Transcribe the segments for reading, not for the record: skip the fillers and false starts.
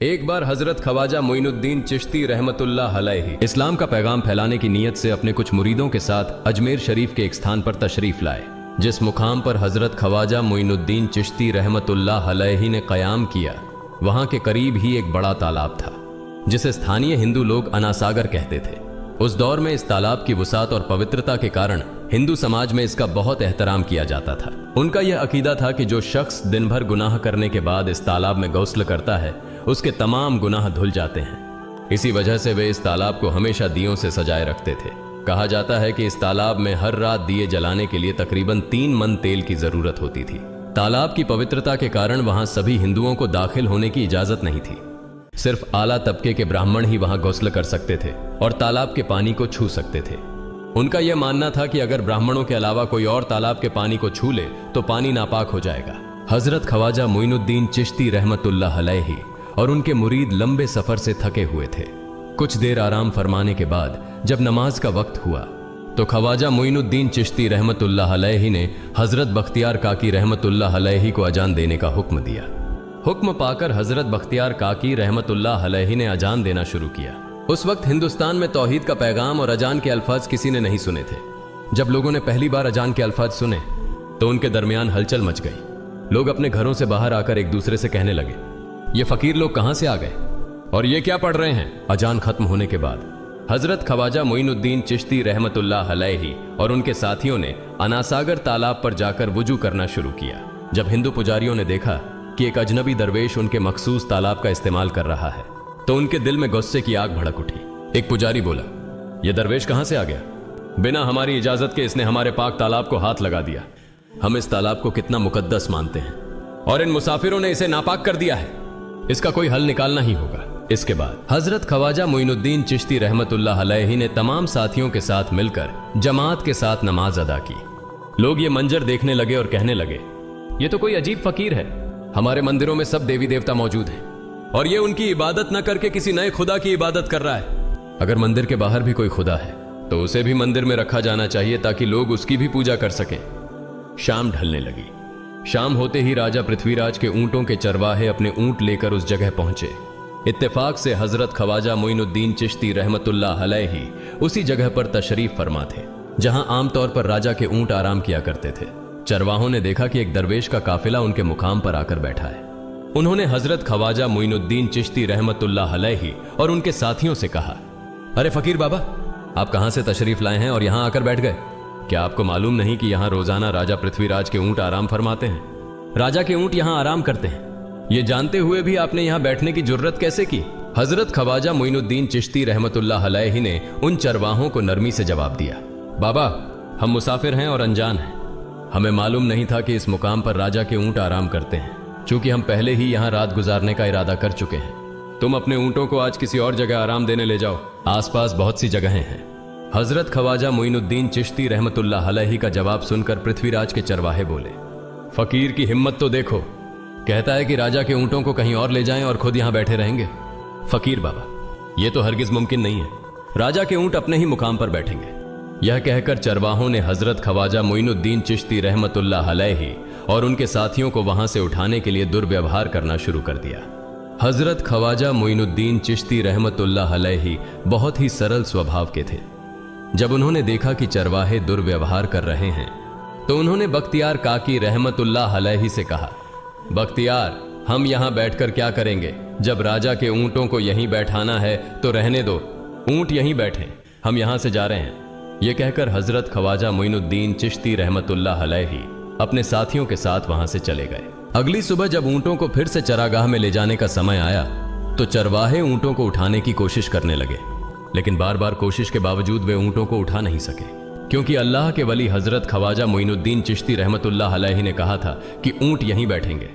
एक बार हजरत ख्वाजा मोइनुद्दीन चिश्ती रहमतुल्लाह अलैहि इस्लाम का पैगाम फैलाने की नीयत से अपने कुछ मुरीदों के साथ अजमेर शरीफ के एक स्थान पर तशरीफ लाए। जिस मुकाम पर हजरत ख्वाजा मोइनुद्दीन चिश्ती रहमतुल्लाह अलैहि ने क़याम किया, वहां के करीब ही एक बड़ा तालाब था जिसे स्थानीय हिंदू लोग अनासागर कहते थे। उस दौर में इस तालाब की वसात और पवित्रता के कारण हिंदू समाज में इसका बहुत एहतराम किया जाता था। उनका यह अकीदा था कि जो शख्स दिन भर गुनाह करने के बाद इस तालाब में गौस्ल करता है, उसके तमाम गुनाह धुल जाते हैं। इसी वजह से वे इस तालाब को हमेशा दियों से सजाए रखते थे। कहा जाता है कि इस तालाब में हर रात दिए जलाने के लिए तकरीबन 3 मन तेल की जरूरत होती थी। तालाब की पवित्रता के कारण वहां सभी हिंदुओं को दाखिल होने की इजाजत नहीं थी। सिर्फ आला तबके के ब्राह्मण ही वहां गौस्ल कर सकते थे और तालाब के पानी को छू सकते थे। उनका यह मानना था कि अगर ब्राह्मणों के अलावा कोई और तालाब के पानी को छू ले तो पानी नापाक हो जाएगा। हजरत ख्वाजा मोइनुद्दीन चिश्ती रहमतुल्लाह अलैहि और उनके मुरीद लंबे सफर से थके हुए थे। कुछ देर आराम फरमाने के बाद जब नमाज का वक्त हुआ तो ख्वाजा मोइनुद्दीन चिश्ती रहमतुल्लाह अलैहि ने हजरत बख्तियार काकी रहमतुल्लाह अलैहि को अजान देने का हुक्म दिया। हुक्म पाकर हजरत बख्तियार काकी रहमतुल्लाह अलैहि ने अजान देना शुरू किया। उस वक्त हिंदुस्तान में तौहीद का पैगाम और अजान के अल्फाज किसी ने नहीं सुने थे। जब लोगों ने पहली बार अजान के अल्फाज सुने तो उनके दरमियान हलचल मच गई। लोग अपने घरों से बाहर आकर एक दूसरे से कहने लगे, ये फकीर लोग कहां से आ गए और ये क्या पढ़ रहे हैं। अजान खत्म होने के बाद हजरत ख्वाजा मोइनुद्दीन चिश्ती रहमतुल्लाह अलैहि और उनके साथियों ने अनासागर तालाब पर जाकर वुजू करना शुरू किया। जब हिंदू पुजारियों ने देखा कि एक अजनबी दरवेश उनके मखसूस तालाब का इस्तेमाल कर रहा है तो उनके दिल में गुस्से की आग भड़क उठी। एक पुजारी बोला, यह दरवेश कहां से आ गया? बिना हमारी इजाजत के इसने हमारे पाक तालाब को हाथ लगा दिया। हम इस तालाब को कितना मुकद्दस मानते हैं और इन मुसाफिरों ने इसे नापाक कर दिया है। इसका कोई हल निकालना ही होगा। इसके बाद हजरत ख्वाजा मोइनुद्दीन चिश्ती रहमतुल्लाह अलैहि ने तमाम साथियों के साथ मिलकर जमात के साथ नमाज अदा की। लोग ये मंजर देखने लगे और कहने लगे, ये तो कोई अजीब फकीर है। हमारे मंदिरों में सब देवी देवता मौजूद हैं और ये उनकी इबादत न करके किसी नए खुदा की इबादत कर रहा है। अगर मंदिर के बाहर भी कोई खुदा है तो उसे भी मंदिर में रखा जाना चाहिए ताकि लोग उसकी भी पूजा कर सकें। शाम ढलने लगी। शाम होते ही राजा पृथ्वीराज के ऊंटों के चरवाहे अपने ऊंट लेकर उस जगह पहुंचे। इत्तेफाक से हजरत ख्वाजा मोइनुद्दीन चिश्ती रहमतुल्लाह अलैहि उसी जगह पर तशरीफ फरमा थे जहां आमतौर पर राजा के ऊंट आराम किया करते थे। चरवाहों ने देखा कि एक दरवेश का काफिला उनके मुकाम पर आकर बैठा है। उन्होंने हजरत ख्वाजा मोइनुद्दीन चिश्ती रहमतुल्लाह अलैहि और उनके साथियों से कहा, अरे फकीर बाबा, आप कहां से तशरीफ लाए हैं और यहां आकर बैठ गए? क्या आपको मालूम नहीं कि यहां रोजाना राजा पृथ्वीराज के ऊंट आराम फरमाते हैं? राजा के ऊंट यहां आराम करते हैं। ये जानते हुए भी आपने यहां बैठने की जुर्रत कैसे की? हजरत ख्वाजा मोइनुद्दीन चिश्ती रहमतुल्लाह अलैहि ने उन चरवाहों को नरमी से जवाब दिया, बाबा, हम मुसाफिर हैं और अनजान हैं। हमें मालूम नहीं था कि इस मुकाम पर राजा के ऊंट आराम करते हैं। चूंकि हम पहले ही यहां रात गुजारने का इरादा कर चुके हैं, तुम अपने ऊंटों को आज किसी और जगह आराम देने ले जाओ। आसपास बहुत सी जगहें हैं। हजरत ख्वाजा मोइनुद्दीन चिश्ती रहमतुल्लाह अलैहि का जवाब सुनकर पृथ्वीराज के चरवाहे बोले, फकीर की हिम्मत तो देखो, कहता है कि राजा के ऊंटों को कहीं और ले जाएं और खुद यहां बैठे रहेंगे। फकीर बाबा, यह तो हरगिज मुमकिन नहीं है। राजा के ऊंट अपने ही मुकाम पर बैठेंगे। यह कहकर चरवाहों ने हजरत ख्वाजा मोइनुद्दीन चिश्ती रहमतुल्लाह अलैहि और उनके साथियों को वहां से उठाने के लिए दुर्व्यवहार करना शुरू कर दिया। हजरत ख्वाजा मोइनुद्दीन चिश्ती रहमतुल्लाह अलैहि बहुत ही सरल स्वभाव के थे। जब उन्होंने देखा कि चरवाहे दुर्व्यवहार कर रहे हैं तो उन्होंने बख्तियार काकी रहमतुल्लाह अलैहि से कहा, बख्तियार, हम यहां बैठकर क्या करेंगे? जब राजा के ऊंटों को यहीं बैठाना है तो रहने दो, ऊंट यहीं बैठे, हम यहां से जा रहे हैं। यह कहकर हजरत ख्वाजा मोइनुद्दीन चिश्ती रहमतुल्लाह अलैहि अपने साथियों के साथ वहां से चले गए। अगली सुबह जब ऊंटों को फिर से चरागाह में ले जाने का समय आया तो चरवाहे ऊंटों को उठाने की कोशिश करने लगे, लेकिन बार बार कोशिश के बावजूद वे ऊंटों को उठा नहीं सके, क्योंकि अल्लाह के वली हजरत ख्वाजा मोइनुद्दीन चिश्ती रहमतुल्लाह अलैहि ने कहा था कि ऊंट यहीं बैठेंगे।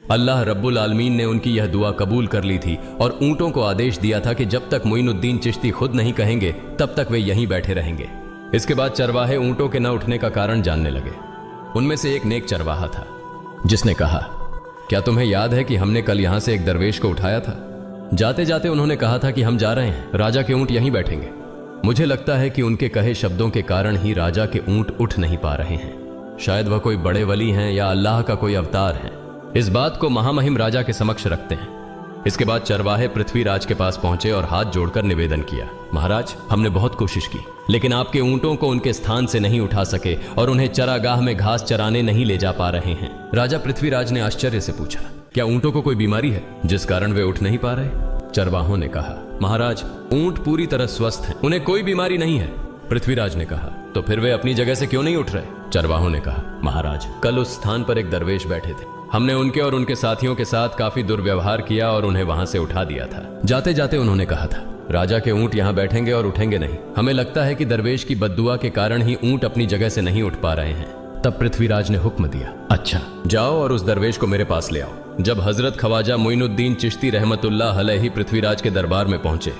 अल्लाह रब्बुल आलमीन ने उनकी यह दुआ कबूल कर ली थी और ऊंटों को आदेश दिया था कि जब तक मोइनुद्दीन चिश्ती खुद नहीं कहेंगे तब तक वे यहीं बैठे रहेंगे। इसके बाद चरवाहे ऊंटों के न उठने का कारण जानने लगे। उनमें से एक नेक चरवाहा था जिसने कहा, क्या तुम्हें याद है कि हमने कल यहां से एक दरवेश को उठाया था? जाते जाते उन्होंने कहा था कि हम जा रहे हैं, राजा के ऊंट यहीं बैठेंगे। मुझे लगता है कि उनके कहे शब्दों के कारण ही राजा के ऊंट उठ नहीं पा रहे हैं। शायद वह कोई बड़े वली हैं या अल्लाह का कोई अवतार है। इस बात को महामहिम राजा के समक्ष रखते हैं। इसके बाद चरवाहे पृथ्वीराज के पास पहुंचे और हाथ जोड़कर निवेदन किया, महाराज, हमने बहुत कोशिश की, लेकिन आपके ऊंटों को उनके स्थान से नहीं उठा सके और उन्हें चरागाह में घास चराने नहीं ले जा पा रहे हैं। राजा पृथ्वीराज ने आश्चर्य से पूछा, क्या ऊंटों को कोई बीमारी है जिस कारण वे उठ नहीं पा रहे? चरवाहों ने कहा, महाराज, ऊंट पूरी तरह स्वस्थ हैं, उन्हें कोई बीमारी नहीं है। पृथ्वीराज ने कहा, तो फिर वे अपनी जगह से क्यों नहीं उठ रहे? चरवाहों ने कहा, महाराज, कल उस स्थान पर एक दरवेश बैठे थे, हमने उनके और उनके साथियों के साथ काफी दुर्व्यवहार किया और उन्हें वहां से उठा दिया था। जाते जाते उन्होंने कहा था, राजा के ऊंट यहाँ बैठेंगे और उठेंगे नहीं। हमें लगता है कि दरवेश की बद्दुआ के कारण ही ऊंट अपनी जगह से नहीं उठ पा रहे हैं। तब पृथ्वीराज ने हुक्म दिया, अच्छा, जाओ और उस दरवेश को मेरे पास ले आओ। जब हजरत ख्वाजा मोइनुद्दीन चिश्ती रहमतुल्लाह अलैहि पृथ्वीराज के दरबार में पहुंचे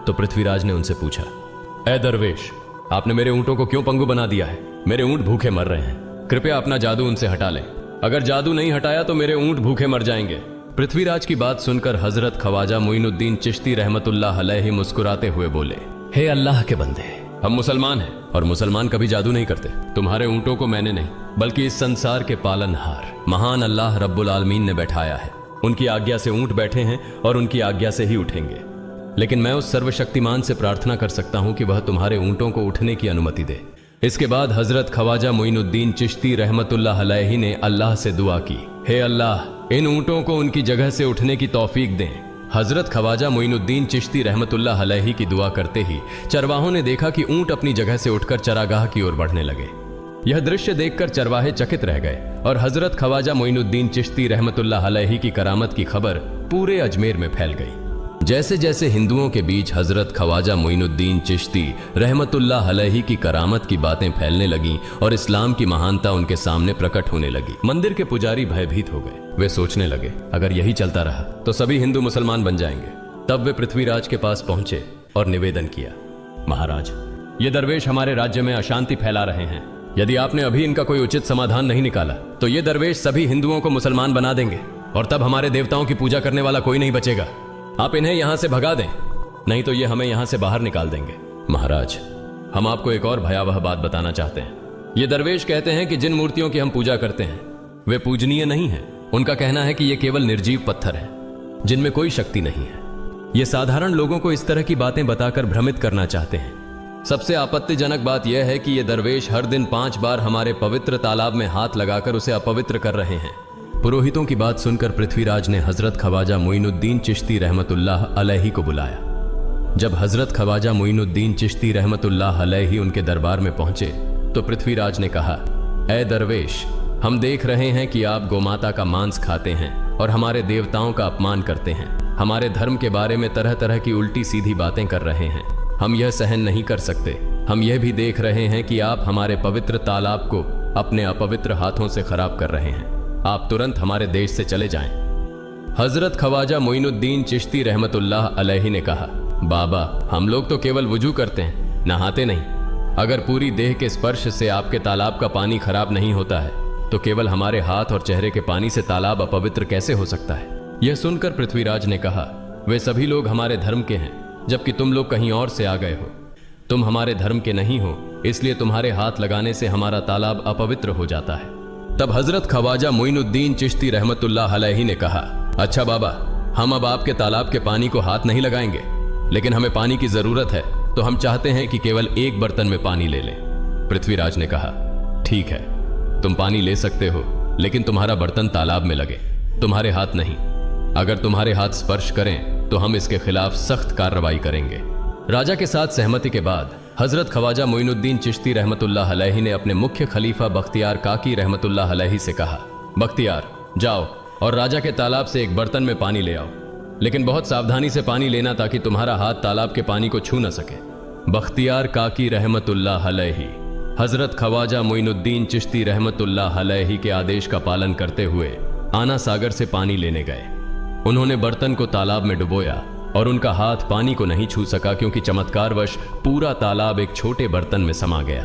तो पृथ्वीराज ने उनसे पूछा, ए दरवेश, आपने मेरे ऊंटों को क्यों पंगु बना दिया है? मेरे ऊंट भूखे मर रहे हैं, कृपया अपना जादू उनसे हटा लें। अगर जादू नहीं हटाया तो मेरे ऊंट भूखे मर जाएंगे। पृथ्वीराज की बात सुनकर हजरत ख्वाजा मोइनुद्दीन चिश्ती रहमतुल्लाह अलैहि मुस्कुराते हुए बोले, हे अल्लाह के बंदे, हम मुसलमान हैं और मुसलमान कभी जादू नहीं करते। तुम्हारे ऊंटों को मैंने नहीं बल्कि इस संसार के पालनहार महान अल्लाह रब्बुल आलमीन ने बैठाया है। उनकी आज्ञा से ऊंट बैठे हैं और उनकी आज्ञा से ही उठेंगे। लेकिन मैं उस सर्वशक्तिमान से प्रार्थना कर सकता हूं कि वह तुम्हारे ऊंटों को उठने की अनुमति दे। इसके बाद हजरत ख्वाजा मोइनुद्दीन चिश्ती रहमतुल्लाह अलैहि ने अल्लाह से दुआ की, हे अल्लाह, इन ऊंटों को उनकी जगह से उठने की तौफीक दें। हजरत ख्वाजा मोइनुद्दीन चिश्ती रहमतुल्लाह अलैहि की दुआ करते ही चरवाहों ने देखा कि ऊंट अपनी जगह से उठकर चरागाह की ओर बढ़ने लगे। यह दृश्य देखकर चरवाहे चकित रह गए और हजरत ख्वाजा मोइनुद्दीन चिश्ती रहमतुल्लाह अलैहि की करामत की खबर पूरे अजमेर में फैल गई। जैसे जैसे हिंदुओं के बीच हजरत ख्वाजा मोइनुद्दीन चिश्ती रहमतुल्लाह अलैहि की करामत की बातें फैलने लगीं और इस्लाम की महानता उनके सामने प्रकट होने लगी, मंदिर के पुजारी भयभीत हो गए। वे सोचने लगे, अगर यही चलता रहा तो सभी हिंदू मुसलमान बन जाएंगे। तब वे पृथ्वीराज के पास पहुंचे और निवेदन किया, महाराज, ये दरवेश हमारे राज्य में अशांति फैला रहे हैं। यदि आपने अभी इनका कोई उचित समाधान नहीं निकाला तो ये दरवेश सभी हिंदुओं को मुसलमान बना देंगे और तब हमारे देवताओं की पूजा करने वाला कोई नहीं बचेगा। आप इन्हें यहां से भगा दें, नहीं तो ये हमें यहां से बाहर निकाल देंगे। महाराज, हम आपको एक और भयावह बात बताना चाहते हैं। ये दरवेश कहते हैं कि जिन मूर्तियों की हम पूजा करते हैं वे पूजनीय नहीं है। उनका कहना है कि ये केवल निर्जीव पत्थर है जिनमें कोई शक्ति नहीं है। ये साधारण लोगों को इस तरह की बातें बताकर भ्रमित करना चाहते हैं। सबसे आपत्तिजनक बात यह है कि ये दरवेश हर दिन 5 बार हमारे पवित्र तालाब में हाथ लगाकर उसे अपवित्र कर रहे हैं। पुरोहितों की बात सुनकर पृथ्वीराज ने हजरत ख्वाजा मोइनुद्दीन चिश्ती रहमतुल्लाह अलैहि को बुलाया। जब हजरत ख्वाजा मोइनुद्दीन चिश्ती रहमतुल्लाह अलैहि उनके दरबार में पहुंचे तो पृथ्वीराज ने कहा, ए दरवेश, हम देख रहे हैं कि आप गोमाता का मांस खाते हैं और हमारे देवताओं का अपमान करते हैं। हमारे धर्म के बारे में तरह तरह की उल्टी सीधी बातें कर रहे हैं। हम यह सहन नहीं कर सकते। हम यह भी देख रहे हैं कि आप हमारे पवित्र तालाब को अपने अपवित्र हाथों से खराब कर रहे हैं। आप तुरंत हमारे देश से चले जाएं। हजरत ख्वाजा मोइनुद्दीन चिश्ती रहमतुल्लाह अलैहि ने कहा, बाबा, हम लोग तो केवल वुजू करते हैं, नहाते नहीं। अगर पूरी देह के स्पर्श से आपके तालाब का पानी खराब नहीं होता है तो केवल हमारे हाथ और चेहरे के पानी से तालाब अपवित्र कैसे हो सकता है? यह सुनकर पृथ्वीराज ने कहा, वे सभी लोग हमारे धर्म के हैं जबकि तुम लोग कहीं और से आ गए हो। तुम हमारे धर्म के नहीं हो, इसलिए तुम्हारे हाथ लगाने से हमारा तालाब अपवित्र हो जाता है। तब हजरत ख्वाजा मोइनुद्दीन चिश्ती रहमतुल्लाह अलैहि ने कहा, अच्छा बाबा, हम अब आपके तालाब के पानी को हाथ नहीं लगाएंगे, लेकिन हमें पानी की जरूरत है तो हम चाहते हैं कि केवल एक बर्तन में पानी ले लें। पृथ्वीराज ने कहा, ठीक है, तुम पानी ले सकते हो, लेकिन तुम्हारा बर्तन तालाब में लगे, तुम्हारे हाथ नहीं। अगर तुम्हारे हाथ स्पर्श करें तो हम इसके खिलाफ सख्त कार्रवाई करेंगे। राजा के साथ सहमति के बाद हजरत ख्वाजा मोइनुद्दीन चिश्ती रहमतुल्लाह अलैहि ने अपने मुख्य खलीफा बख्तियार काकी रहमतुल्लाह अलैहि से कहा, बख्तियार, जाओ और राजा के तालाब से एक बर्तन में पानी ले आओ, लेकिन बहुत सावधानी से पानी लेना ताकि तुम्हारा हाथ तालाब के पानी को छू न सके। बख्तियार काकी रहमतुल्लाह अलैहि हजरत ख्वाजा मोइनुद्दीन चिश्ती रहमतुल्लाह अलैहि के आदेश का पालन करते हुए आना सागर से पानी लेने गए। उन्होंने बर्तन को तालाब में डुबोया और उनका हाथ पानी को नहीं छू सका क्योंकि चमत्कारवश पूरा तालाब एक छोटे बर्तन में समा गया।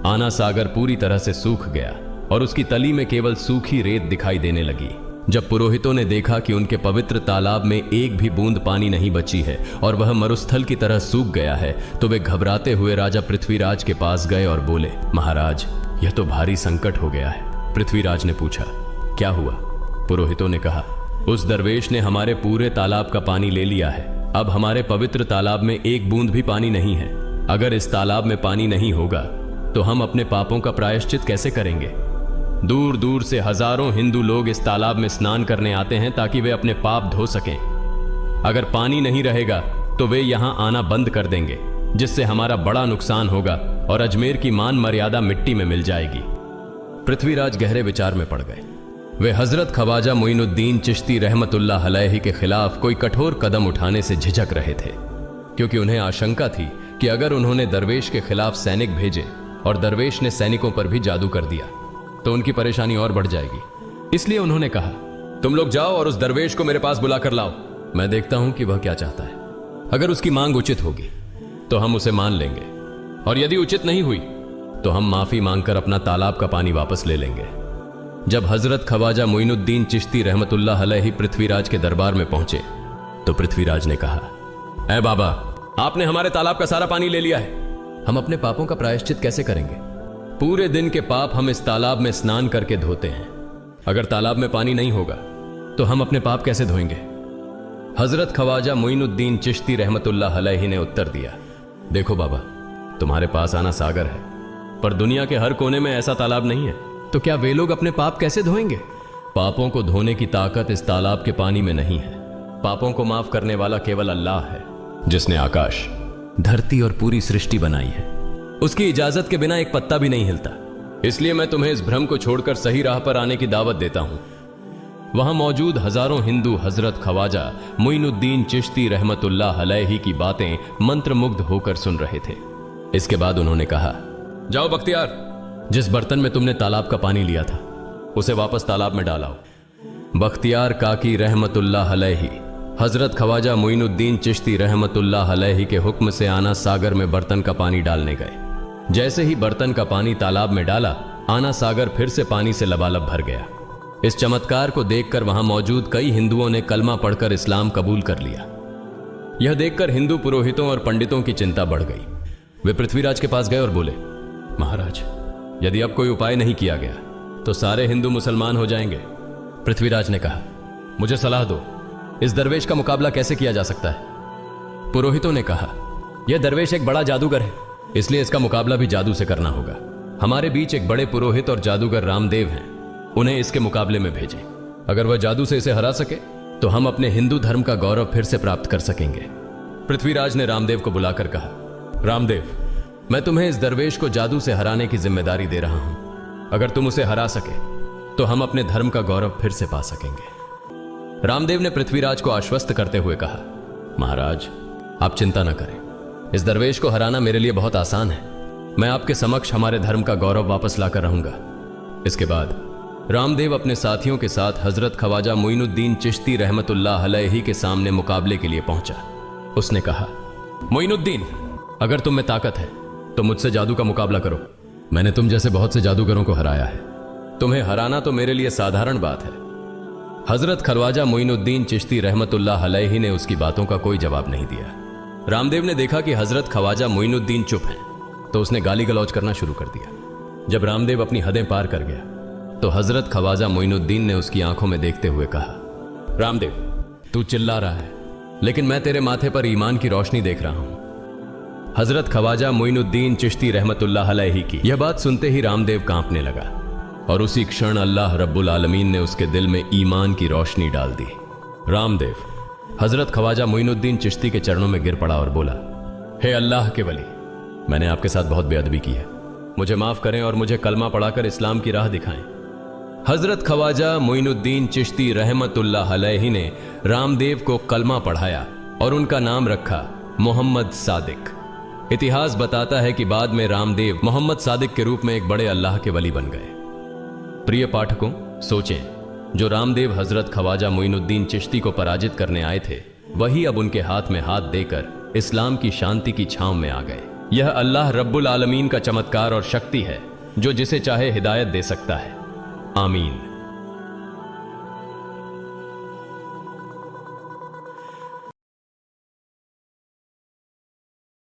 आना सागर पूरी तरह से सूख गया और उसकी तली में केवल सूखी रेत दिखाई देने लगी। जब पुरोहितों ने देखा कि उनके पवित्र तालाब में एक भी बूंद पानी नहीं बची है और वह मरुस्थल की तरह सूख गया है तो वे घबराते हुए राजा पृथ्वीराज के पास गए और बोले, महाराज, यह तो भारी संकट हो गया है। पृथ्वीराज ने पूछा, क्या हुआ? पुरोहितों ने कहा, उस दरवेश ने हमारे पूरे तालाब का पानी ले लिया है। अब हमारे पवित्र तालाब में एक बूंद भी पानी नहीं है। अगर इस तालाब में पानी नहीं होगा तो हम अपने पापों का प्रायश्चित कैसे करेंगे? दूर दूर से हजारों हिंदू लोग इस तालाब में स्नान करने आते हैं ताकि वे अपने पाप धो सकें। अगर पानी नहीं रहेगा तो वे यहां आना बंद कर देंगे, जिससे हमारा बड़ा नुकसान होगा और अजमेर की मान मर्यादा मिट्टी में मिल जाएगी। पृथ्वीराज गहरे विचार में पड़ गए। वे हजरत ख्वाजा मोइनुद्दीन चिश्ती रहमतुल्लाह अलैहि के खिलाफ कोई कठोर कदम उठाने से झिझक रहे थे, क्योंकि उन्हें आशंका थी कि अगर उन्होंने दरवेश के खिलाफ सैनिक भेजे और दरवेश ने सैनिकों पर भी जादू कर दिया तो उनकी परेशानी और बढ़ जाएगी। इसलिए उन्होंने कहा, तुम लोग जाओ और उस दरवेश को मेरे पास बुला कर लाओ। मैं देखता हूं कि वह क्या चाहता है। अगर उसकी मांग उचित होगी तो हम उसे मान लेंगे, और यदि उचित नहीं हुई तो हम माफी मांगकर अपना तालाब का पानी वापस ले लेंगे। जब हजरत ख्वाजा मोइनुद्दीन चिश्ती रहमतुल्लाह अलैहि पृथ्वीराज के दरबार में पहुंचे तो पृथ्वीराज ने कहा, ऐ बाबा, आपने हमारे तालाब का सारा पानी ले लिया है। हम अपने पापों का प्रायश्चित कैसे करेंगे? पूरे दिन के पाप हम इस तालाब में स्नान करके धोते हैं। अगर तालाब में पानी नहीं होगा तो हम अपने पाप कैसे धोएंगे? हजरत ख्वाजा मोइनुद्दीन चिश्ती रहमतुल्लाह अलैहि ने उत्तर दिया, देखो बाबा, तुम्हारे पास आना सागर है, पर दुनिया के हर कोने में ऐसा तालाब नहीं है, तो क्या वे लोग अपने पाप कैसे धोएंगे? पापों को धोने की ताकत इस तालाब के पानी में नहीं है। पापों को माफ करने वाला केवल अल्लाह है, जिसने आकाश, धरती और पूरी सृष्टि बनाई है। उसकी इजाजत के बिना एक पत्ता भी नहीं हिलता। इसलिए मैं तुम्हें इस भ्रम को छोड़कर सही राह पर आने की दावत देता हूं। वहां मौजूद हजारों हिंदू हजरत ख्वाजा मोइनुद्दीन चिश्ती रहमतुल्लाह अलैहि की बातें मंत्रमुग्ध होकर सुन रहे थे। इसके बाद उन्होंने कहा, जाओ बख्तियार, जिस बर्तन में तुमने तालाब का पानी लिया था उसे वापस तालाब में डालाओ। बख्तियार काकी रहमतुल्लाह अलैहि हजरत ख्वाजा मोइनुद्दीन चिश्ती रहमतुल्लाह अलैहि के हुक्म से आना सागर में बर्तन का पानी डालने गए। जैसे ही बर्तन का पानी तालाब में डाला, आना सागर फिर से पानी से लबालब भर गया। इस चमत्कार को देखकर वहां मौजूद कई हिंदुओं ने कलमा पढ़कर इस्लाम कबूल कर लिया। यह देखकर हिंदू पुरोहितों और पंडितों की चिंता बढ़ गई। वे पृथ्वीराज के पास गए और बोले, महाराज, यदि अब कोई उपाय नहीं किया गया तो सारे हिंदू मुसलमान हो जाएंगे। पृथ्वीराज ने कहा, मुझे सलाह दो, इस दरवेश का मुकाबला कैसे किया जा सकता है? पुरोहितों ने कहा, यह दरवेश एक बड़ा जादूगर है, इसलिए इसका मुकाबला भी जादू से करना होगा। हमारे बीच एक बड़े पुरोहित और जादूगर रामदेव हैं, उन्हें इसके मुकाबले में भेजें। अगर वह जादू से इसे हरा सके तो हम अपने हिंदू धर्म का गौरव फिर से प्राप्त कर सकेंगे। पृथ्वीराज ने रामदेव को बुलाकर कहा, रामदेव, मैं तुम्हें इस दरवेश को जादू से हराने की जिम्मेदारी दे रहा हूं। अगर तुम उसे हरा सके तो हम अपने धर्म का गौरव फिर से पा सकेंगे। रामदेव ने पृथ्वीराज को आश्वस्त करते हुए कहा, महाराज, आप चिंता न करें, इस दरवेश को हराना मेरे लिए बहुत आसान है। मैं आपके समक्ष हमारे धर्म का गौरव वापस लाकर रहूंगा। इसके बाद रामदेव अपने साथियों के साथ हजरत ख्वाजा मोइनुद्दीन चिश्ती रहमतुल्लाह अलैहि के सामने मुकाबले के लिए पहुंचा। उसने कहा, मोइनुद्दीन, अगर तुम में ताकत है तो मुझसे जादू का मुकाबला करो। मैंने तुम जैसे बहुत से जादूगरों को हराया है, तुम्हें हराना तो मेरे लिए साधारण बात है। हजरत ख्वाजा मोइनुद्दीन चिश्ती रहमतुल्लाह अलैहि ने उसकी बातों का कोई जवाब नहीं दिया। रामदेव ने देखा कि हजरत ख्वाजा मोइनुद्दीन चुप हैं, तो उसने गाली गलौज करना शुरू कर दिया। जब रामदेव अपनी हदें पार कर गया तो हजरत ख्वाजा मोइनुद्दीन ने उसकी आंखों में देखते हुए कहा, रामदेव, तू चिल्ला रहा है, लेकिन मैं तेरे माथे पर ईमान की रोशनी देख रहा हूं। हजरत ख्वाजा मोइनुद्दीन चिश्ती रहमतुल्लाह अलैहि की यह बात सुनते ही रामदेव कांपने लगा, और उसी क्षण अल्लाह रब्बुल आलमीन ने उसके दिल में ईमान की रोशनी डाल दी। रामदेव हजरत ख्वाजा मोइनुद्दीन चिश्ती के चरणों में गिर पड़ा और बोला, हे अल्लाह के वली, मैंने आपके साथ बहुत बेअदबी की है, मुझे माफ करें और मुझे कलमा पढ़ाकर इस्लाम की राह दिखाएं। हजरत ख्वाजा मोइनुद्दीन चिश्ती रहमतुल्लाह अलैहि ने रामदेव को कलमा पढ़ाया और उनका नाम रखा मोहम्मद सादिक। इतिहास बताता है कि बाद में रामदेव मोहम्मद सादिक के रूप में एक बड़े अल्लाह के वली बन गए। प्रिय पाठकों, सोचें, जो रामदेव हजरत ख्वाजा मोइनुद्दीन चिश्ती को पराजित करने आए थे, वही अब उनके हाथ में हाथ देकर इस्लाम की शांति की छांव में आ गए। यह अल्लाह रब्बुल आलमीन का चमत्कार और शक्ति है, जो जिसे चाहे हिदायत दे सकता है। आमीन।